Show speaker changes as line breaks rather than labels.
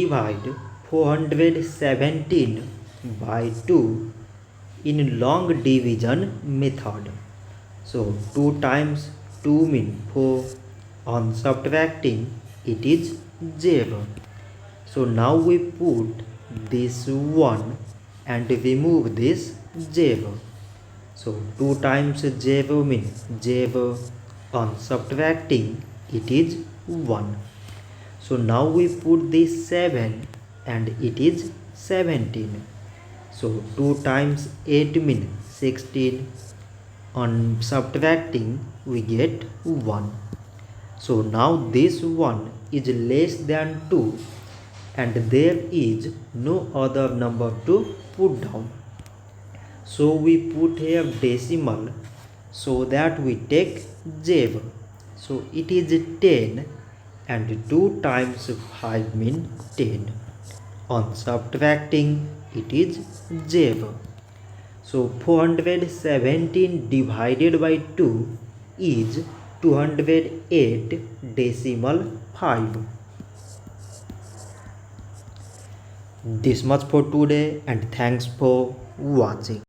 divide 417 by 2 in long division method. So 2 times 2 mean 4. On subtracting it is 0. So now we put this 1 and remove this 0. So 2 times 0 means 0. On subtracting it is 1. So now we put this 7 and it is 17. So 2 times 8 means 16. On subtracting we get 1. So now this 1 is less than 2 and there is no other number to put down. So we put here decimal so that we take 0. So it is 10 and 2 times 5 means 10. On subtracting it is 0. So 417 divided by 2 is 208 decimal 5. This much for today and thanks for watching.